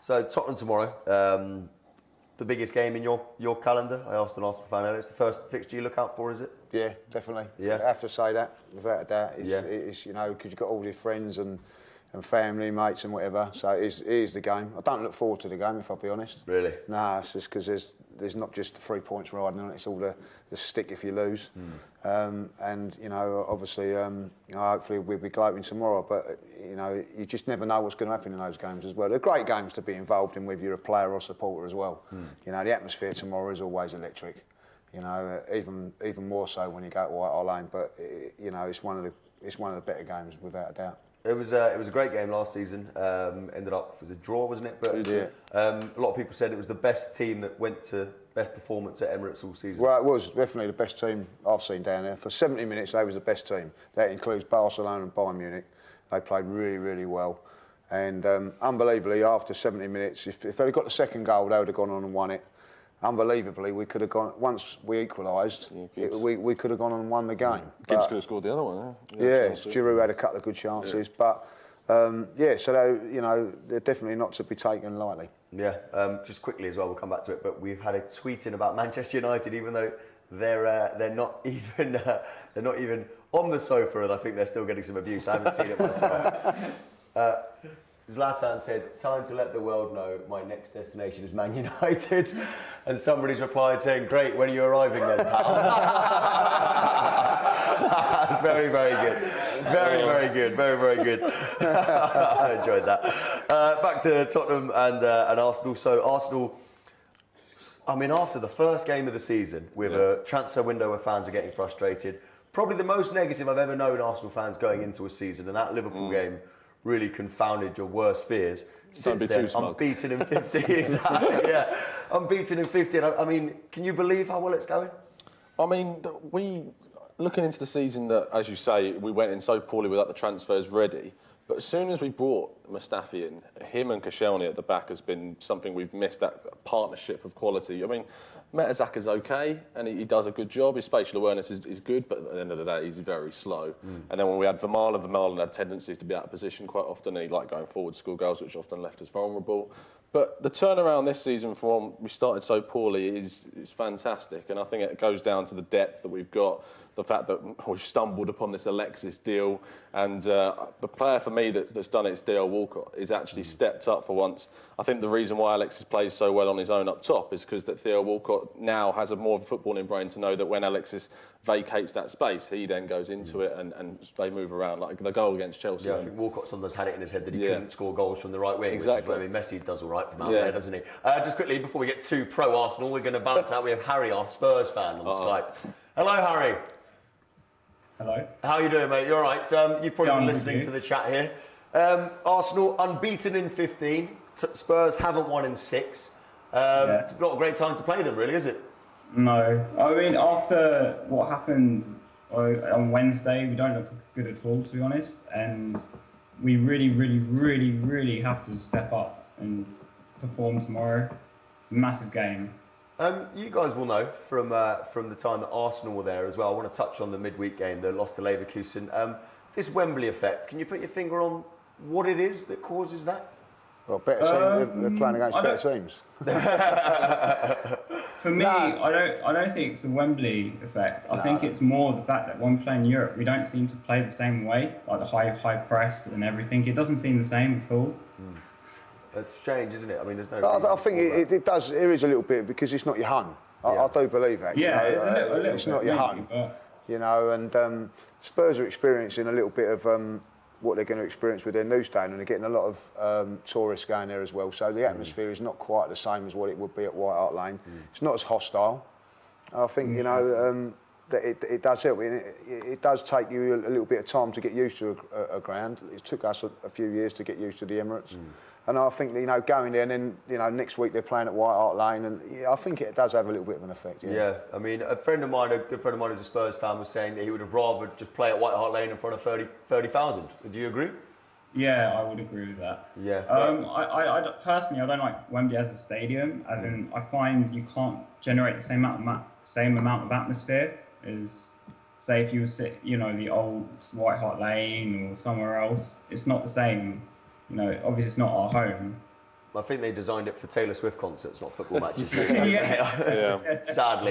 So Tottenham tomorrow, the biggest game in your calendar. I asked an Arsenal fan earlier. It's the first fixture you look out for, is it? Yeah, definitely. Yeah. I have to say that, without a doubt. It's, Yeah. it's, you know, because you've got all your friends and family, mates and whatever. So it is the game. I don't look forward to the game, if I'll be honest. Really? No, it's just because there's not just the 3 points riding on it. It's all the stick if you lose. And, you know, obviously, you know, hopefully we'll be gloating tomorrow. But, you know, you just never know what's going to happen in those games as well. They're great games to be involved in, whether you're a player or supporter as well. You know, the atmosphere tomorrow is always electric. You know, even more so when you go to White Hart Lane. But, you know, it's one of the better games, without a doubt. It was a great game last season. Ended up with a draw, wasn't it? But a lot of people said it was the best team that went to best performance at Emirates all season. Well, it was definitely the best team I've seen down there. For 70 minutes, they was the best team. That includes Barcelona and Bayern Munich. They played really, really well. And unbelievably, after 70 minutes, if they'd have got the second goal, they would have gone on and won it. Unbelievably, we could have gone, once we equalised, we could have gone on and won the game. Gibbs could have scored the other one, yeah. Giroud had a couple of good chances, but yeah, so they, you know, they're definitely not to be taken lightly. Yeah, just quickly as well, we'll come back to it, but we've had a tweet in about Manchester United, even though they're not even on the sofa, and I think they're still getting some abuse. I haven't seen it myself. Zlatan said, "Time to let the world know my next destination is Man United," and somebody's replied saying, "Great, when are you arriving then, pal?" That's very, very good. Very, very good. Very, very good. I enjoyed that. Back to Tottenham and Arsenal. So Arsenal, I mean, after the first game of the season, with a transfer window where fans are getting frustrated, probably the most negative I've ever known Arsenal fans going into a season, and that Liverpool game really confounded your worst fears. Don't be too smug. Unbeaten in 50. Exactly, yeah. Unbeaten in 50. And I mean, can you believe how well it's going? I mean, looking into the season that, as you say, we went in so poorly without the transfers ready. But as soon as we brought Mustafi in, him and Koscielny at the back has been something we've missed, that partnership of quality. I mean, Mertezaka's okay, and he does a good job. His spatial awareness is good, but at the end of the day, he's very slow. And then when we had Vermaelen had tendencies to be out of position quite often. He liked going forward, score goals, which often left us vulnerable. But the turnaround this season from when we started so poorly is fantastic, and I think it goes down to the depth that we've got, the fact that we've stumbled upon this Alexis deal, and the player for me that's done it is Theo Walcott. He's actually stepped up for once. I think the reason why Alexis plays so well on his own up top is because that Theo Walcott now has a more footballing brain to know that when Alexis vacates that space, he then goes into it and they move around, like the goal against Chelsea. Yeah, I think Walcott sometimes had it in his head that he couldn't score goals from the right wing. Exactly. Which is where Messi does all right from out there, doesn't he? Just quickly, before we get to pro-Arsenal, we're going to balance out. We have Harry, our Spurs fan, on Skype. Hello, Harry. Hello. How are you doing, mate? You all right? You've probably been listening to the chat here. Arsenal unbeaten in 15. Spurs haven't won in 6. It's not a great time to play them, really, is it? No. I mean, after what happened on Wednesday, we don't look good at all, to be honest. And we really, really, really, really have to step up and perform tomorrow. It's a massive game. You guys will know from the time that Arsenal were there as well. I want to touch on the midweek game, the loss to Leverkusen. This Wembley effect, can you put your finger on what it is that causes that? Well, better teams, they're playing against better teams. For me, I don't think it's the Wembley effect. I think it's more the fact that when we play in Europe, we don't seem to play the same way, like the high press and everything. It doesn't seem the same at all. That's strange, isn't it? I mean, there's no. I think it does. There is a little bit because it's not your home. I do believe that. Yeah, you know? a little it's bit, not your maybe, home. but... You know, and Spurs are experiencing a little bit of what they're going to experience with their new stadium, and they're getting a lot of tourists going there as well. So the atmosphere is not quite the same as what it would be at White Hart Lane. It's not as hostile. I think you know that it does help. It does take you a little bit of time to get used to a ground. It took us a few years to get used to the Emirates. And I think, you know, going there and then, you know, next week they're playing at White Hart Lane, and I think it does have a little bit of an effect. Yeah, I mean, a good friend of mine who's a Spurs fan was saying that he would have rather just play at White Hart Lane in front of 30,000. Do you agree? Yeah, I would agree with that. Yeah. I personally, I don't like Wembley as a stadium, as in I find you can't generate the same amount of atmosphere as, say, if you were sit, you know, the old White Hart Lane or somewhere else. It's not the same. You know, obviously it's not our home, I think they designed it for Taylor Swift concerts, not football matches. Sadly,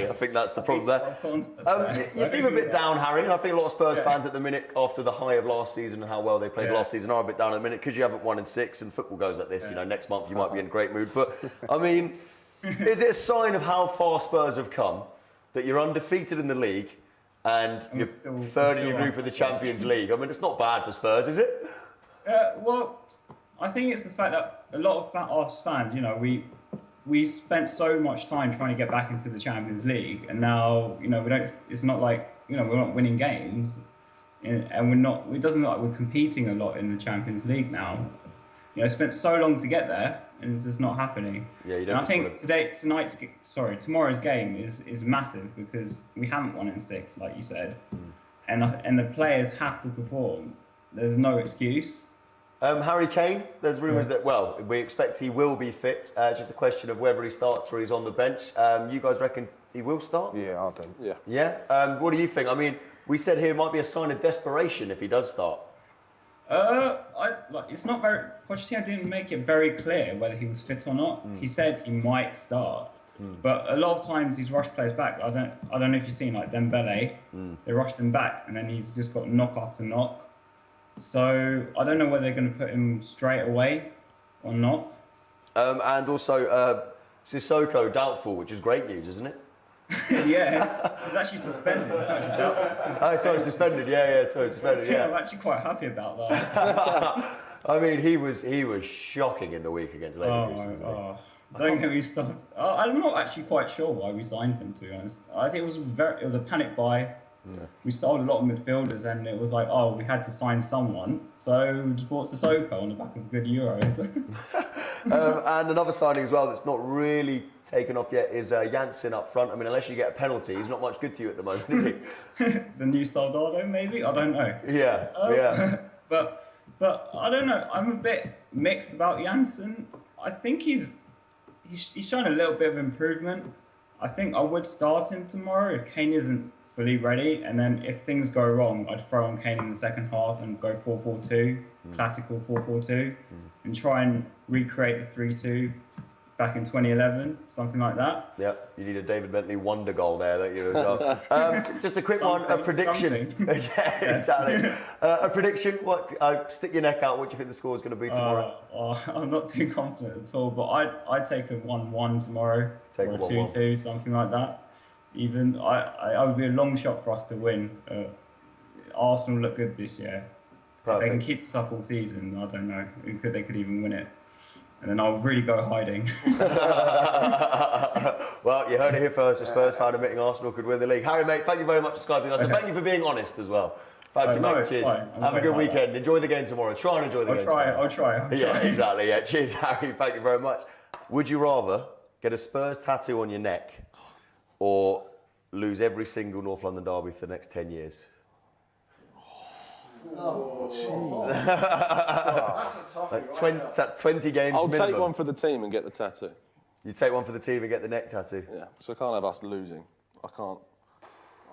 I think that's the problem there. You seem a bit down, Harry, and I think a lot of Spurs fans at the minute, after the high of last season and how well they played last season, are a bit down at the minute because you haven't won in 6 and football goes like this. You know, next month you might be in a great mood. But, I mean, is it a sign of how far Spurs have come that you're undefeated in the league and you're third in your group of the Champions League? I mean, it's not bad for Spurs, is it? Well, I think it's the fact that a lot of us fans, you know, we spent so much time trying to get back into the Champions League, and now, you know, we don't. It's not like, you know, we're not winning games, and we're not. It doesn't look like we're competing a lot in the Champions League now. You know, spent so long to get there, and it's just not happening. Yeah, you don't. And I think tomorrow's game is massive because we haven't won in 6, like you said, and the players have to perform. There's no excuse. Harry Kane, there's rumours that, well, we expect he will be fit. It's just a question of whether he starts or he's on the bench. You guys reckon he will start? Yeah, I do. Yeah. Yeah? What do you think? I mean, we said here it might be a sign of desperation if he does start. It's not very... Pochettino didn't make it very clear whether he was fit or not. He said he might start. But a lot of times he's rushed players back. I don't know if you've seen, like, Dembele. They rushed him back and then he's just got knock after knock. So I don't know whether they're going to put him straight away or not. And also, Sissoko doubtful, which is great news, isn't it? Yeah, he's actually suspended. Suspended. Suspended. Yeah, I'm actually quite happy about that. I mean, he was shocking in the week against Leverkusen. Don't get me started. I'm not actually quite sure why we signed him, to be honest. I think it was a panic buy. Yeah. We sold a lot of midfielders and it was like, we had to sign someone. So we just bought Sissoko on the back of good Euros. And another signing as well that's not really taken off yet is Janssen up front. I mean, unless you get a penalty, he's not much good to you at the moment, is he? The new Soldado, maybe? I don't know. Yeah. But I don't know. I'm a bit mixed about Janssen. I think he's shown a little bit of improvement. I think I would start him tomorrow if Kane isn't fully ready, and then if things go wrong, I'd throw on Kane in the second half and go 4-4-2, classical 4-4-2, and try and recreate the 3-2 back in 2011, something like that. Yeah, you need a David Bentley wonder goal there, don't you, as well? Just a quick one, a prediction. Yeah, exactly. A prediction, stick your neck out, what do you think the score is going to be tomorrow? I'm not too confident at all, but I'd take a 1-1 tomorrow, or a 2-2, something like that. Even I would be a long shot for us to win. Arsenal look good this year. If they can keep this up all season, I don't know. They could even win it. And then I'll really go hiding. Well, you heard it here first. A Spurs fan admitting Arsenal could win the league. Harry, mate, thank you very much for Skyping us. And thank you for being honest as well. Thank you, mate. Cheers. Have a good weekend. Enjoy the game tomorrow. Try and enjoy the game tomorrow. I'll try. Yeah, exactly. Yeah. Cheers, Harry. Thank you very much. Would you rather get a Spurs tattoo on your neck or lose every single North London derby for the next 10 years? That's 20 games I'll minimum. take one for the team and get the tattoo. You take one for the team and get the neck tattoo? Yeah, so I can't have us losing. I can't.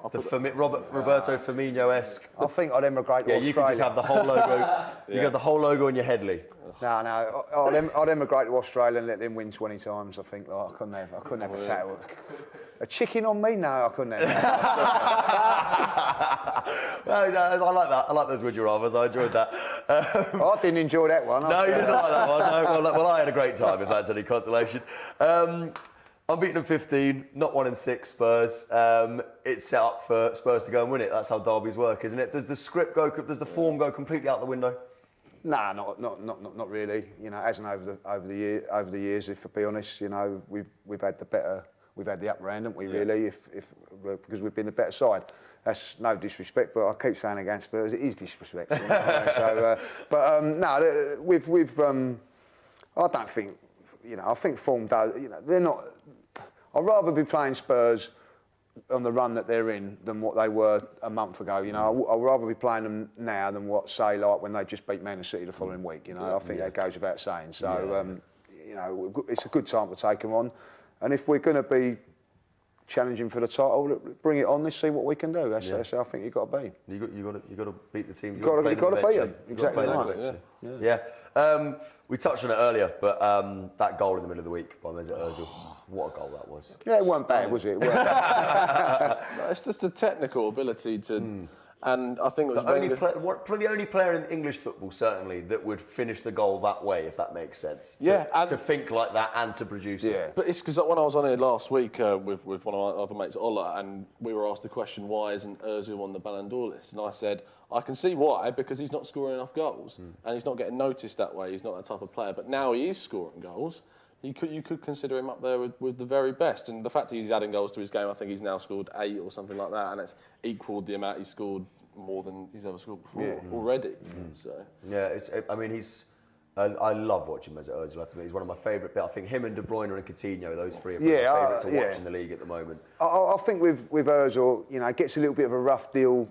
Roberto Firmino-esque. I think I'd emigrate to Australia. Yeah, you can just have the whole logo. You got the whole logo on your head, Lee. No, I'd emigrate to Australia and let them win 20 times. I think I couldn't have a tattoo. A chicken on me? No, I couldn't have. I like that. I like those would you rathers. I enjoyed that. I didn't enjoy that one. No, you didn't like that one. No. Well, I had a great time, if that's any consolation. Unbeaten in 15, not 1 in 6 Spurs. It's set up for Spurs to go and win it. That's how derbies work, isn't it? Does the form go completely out the window? Nah, not really. You know, it hasn't over the years. If I be honest, you know, we've had the upper hand, haven't we? Really, because we've been the better side. That's no disrespect, but I keep saying against Spurs, it is disrespect. You know, I don't think, you know, I think form does. You know, they're not. I'd rather be playing Spurs on the run that they're in than what they were a month ago. You know, I'd rather be playing them now than what, say, like when they just beat Man City the following week. You know, I think that goes without saying. So, you know, it's a good time to take them on. And if we're going to be challenging for the title. Look, bring it on. Let's see what we can do. That's how I think you've got to be. You got to beat the team. You've got to beat them. Exactly right. Yeah. We touched on it earlier, but that goal in the middle of the week by Mesut Ozil, what a goal that was. Yeah, it wasn't bad, was it? No, it's just a technical ability to. And I think it was probably the only player in English football, certainly, that would finish the goal that way, if that makes sense. Yeah, to think like that and to produce it. But it's because when I was on here last week with one of my other mates, Ola, and we were asked the question, why isn't Ozil on the Ballon d'Or list? And I said, I can see why, because he's not scoring enough goals and he's not getting noticed that way. He's not that type of player. But now he is scoring goals. You could consider him up there with the very best. And the fact that he's adding goals to his game, I think he's now scored 8 or something like that, and it's equalled the amount he scored more than he's ever scored before already. So I love watching Mesut Ozil. He's one of my favourite. I think him and De Bruyne and Coutinho, those three are my favourite to watch in the league at the moment. I think with Ozil, it gets a little bit of a rough deal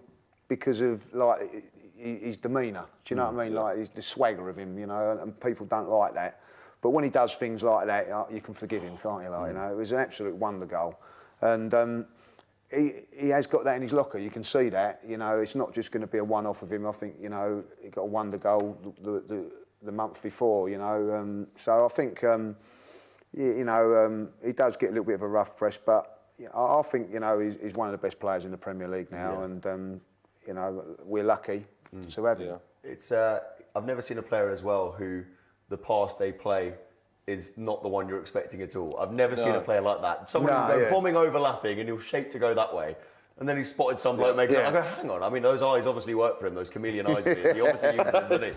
because of like his demeanour. Do you know what I mean? Like the swagger of him, and people don't like that. But when he does things like that, you can forgive him, can't you? It was an absolute wonder goal, and he has got that in his locker. You can see that. It's not just going to be a one-off of him. I think he got a wonder goal the month before. So I think he does get a little bit of a rough press, but I think he's one of the best players in the Premier League now, and we're lucky to have him. It's I've never seen a player as well who the pass they play is not the one you're expecting at all. I've never seen a player like that. Someone who'll go bombing, overlapping, and he'll shape to go that way. And then he spotted some bloke making it. I go, hang on. I mean, those eyes obviously work for him, those chameleon eyes of his. He obviously uses them, doesn't he?